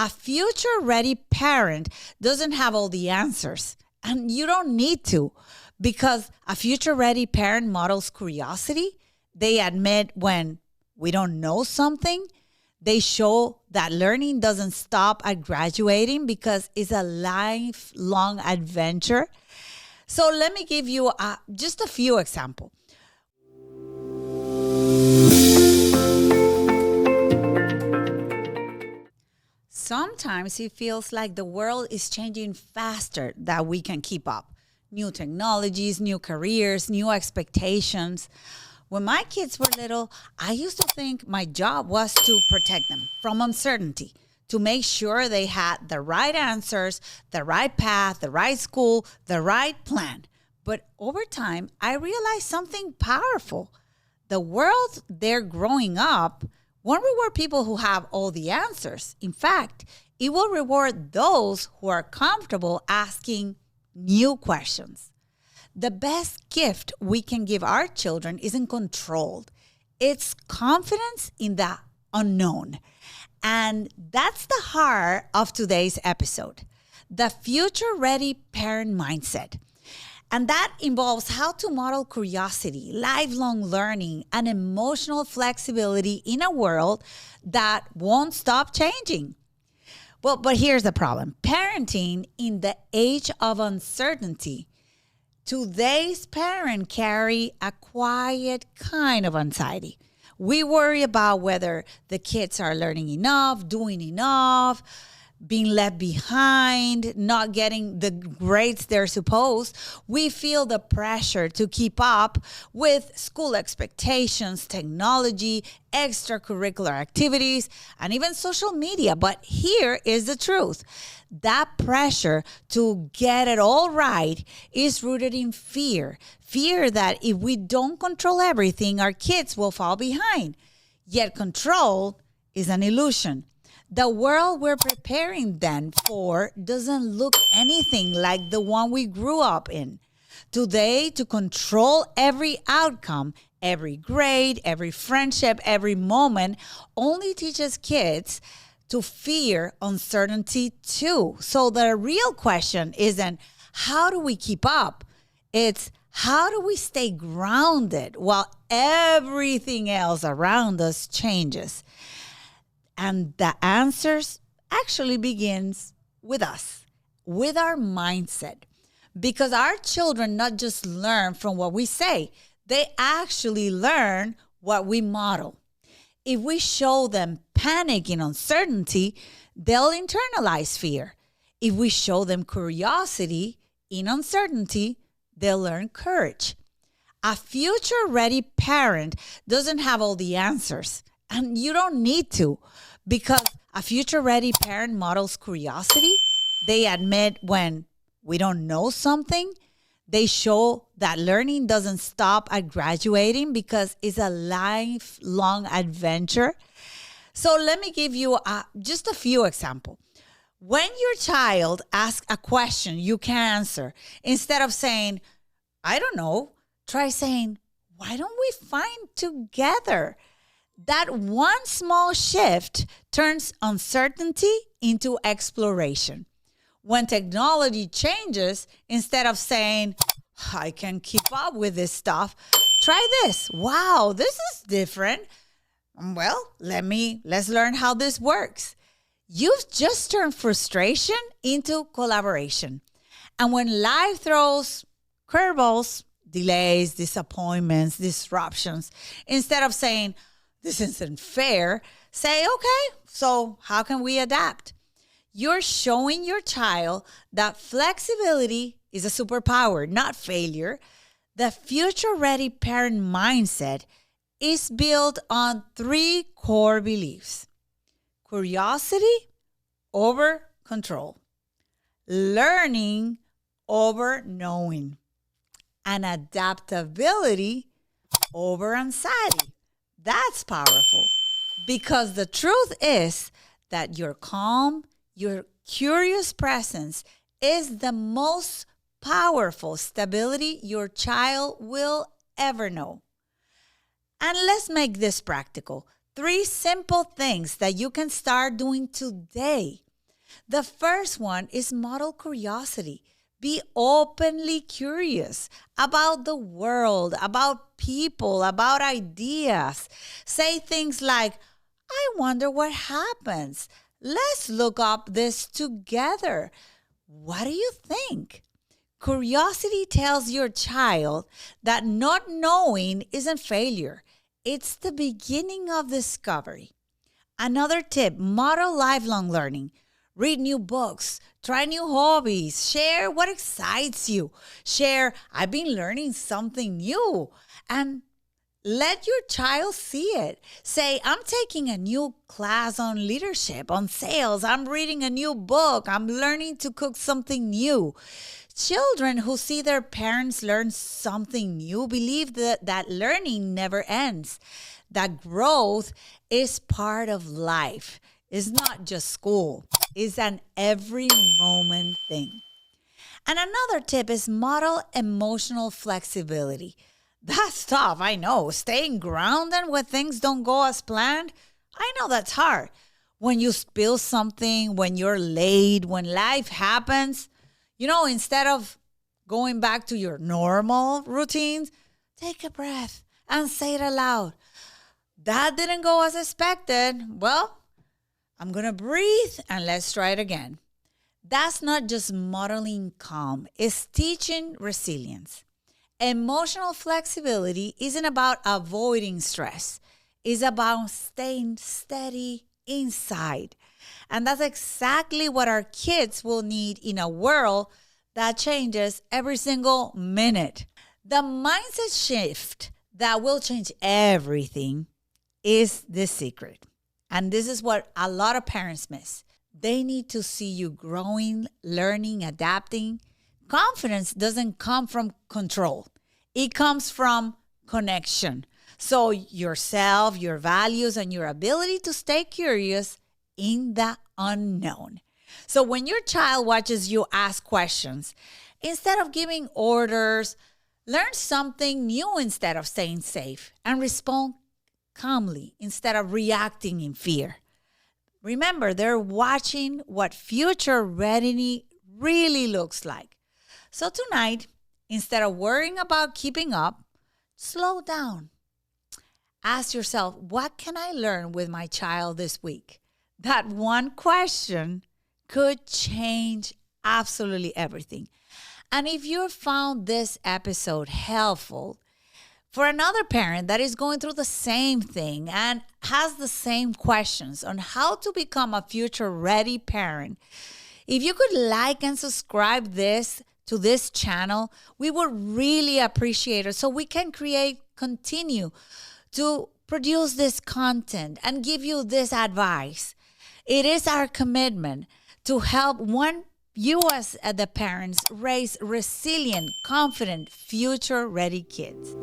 A future-ready parent doesn't have all the answers, and you don't need to, because a future-ready parent models curiosity. They admit when we don't know something. They show that learning doesn't stop at graduating because it's a lifelong adventure. So let me give you just a few examples. Sometimes it feels like the world is changing faster than we can keep up. New technologies, new careers, new expectations. When my kids were little, I used to think my job was to protect them from uncertainty, to make sure they had the right answers, the right path, the right school, the right plan. But over time, I realized something powerful. The world they're growing up won't reward people who have all the answers. In fact, it will reward those who are comfortable asking new questions. The best gift we can give our children isn't control. It's confidence in the unknown. And that's the heart of today's episode, the future-ready parent mindset. And that involves how to model curiosity, lifelong learning, and emotional flexibility in a world that won't stop changing. Well, but here's the problem. Parenting in the age of uncertainty. Today's parents carry a quiet kind of anxiety. We worry about whether the kids are learning enough, doing enough, being left behind, not getting the grades they're supposed. We feel the pressure to keep up with school expectations, technology, extracurricular activities, and even social media. But here is the truth. That pressure to get it all right is rooted in fear. Fear that if we don't control everything, our kids will fall behind. Yet control is an illusion. The world we're preparing them for doesn't look anything like the one we grew up in. Today, to control every outcome, every grade, every friendship, every moment, only teaches kids to fear uncertainty too. So the real question isn't how do we keep up? It's how do we stay grounded while everything else around us changes? And the answers actually begins with us, with our mindset. Because our children not just learn from what we say, they actually learn what we model. If we show them panic in uncertainty, they'll internalize fear. If we show them curiosity in uncertainty, they'll learn courage. A future-ready parent doesn't have all the answers, and you don't need to, because a future-ready parent models curiosity. They admit when we don't know something. They show that learning doesn't stop at graduating because it's a lifelong adventure. So let me give you just a few examples. When your child asks a question you can't answer, instead of saying, I don't know, try saying, why don't we find together? That one small shift turns uncertainty into exploration. When technology changes, instead of saying, I can keep up with this stuff, try this. Wow, this is different. Well, let's learn how this works. You've just turned frustration into collaboration. And when life throws curveballs, delays, disappointments, disruptions, instead of saying, this isn't fair, say, okay, so how can we adapt? You're showing your child that flexibility is a superpower, not failure. The future-ready parent mindset is built on 3 core beliefs: curiosity over control, learning over knowing, and adaptability over anxiety. That's powerful, because the truth is that your calm, your curious presence is the most powerful stability your child will ever know. And let's make this practical. 3 simple things that you can start doing today. The first one is model curiosity. Be openly curious about the world, about people, about ideas. Say things like, I wonder what happens. Let's look up this together. What do you think? Curiosity tells your child that not knowing isn't failure. It's the beginning of discovery. Another tip, model lifelong learning. Read new books, try new hobbies, share what excites you. Share, I've been learning something new. And let your child see it. Say, I'm taking a new class on leadership, on sales. I'm reading a new book. I'm learning to cook something new. Children who see their parents learn something new believe that learning never ends. That growth is part of life. It's not just school. It's an every moment thing. And another tip is model emotional flexibility. That's tough, I know. Staying grounded when things don't go as planned, I know that's hard. When you spill something, when you're late, when life happens, instead of going back to your normal routines, take a breath and say it aloud. That didn't go as expected. Well, I'm going to breathe and let's try it again. That's not just modeling calm, it's teaching resilience. Emotional flexibility isn't about avoiding stress. It's about staying steady inside. And that's exactly what our kids will need in a world that changes every single minute. The mindset shift that will change everything is the secret. And this is what a lot of parents miss. They need to see you growing, learning, adapting. Confidence doesn't come from control. It comes from connection. So yourself, your values, and your ability to stay curious in the unknown. So when your child watches you ask questions, instead of giving orders, learn something new instead of staying safe, and respond calmly instead of reacting in fear. Remember, they're watching what future readiness really looks like. So tonight, instead of worrying about keeping up, slow down. Ask yourself, what can I learn with my child this week? That one question could change absolutely everything. And if you found this episode helpful, for another parent that is going through the same thing and has the same questions on how to become a future-ready parent, if you could like and subscribe to this channel, we would really appreciate it so we can continue to produce this content and give you this advice. It is our commitment to help you as the parents raise resilient, confident, future-ready kids.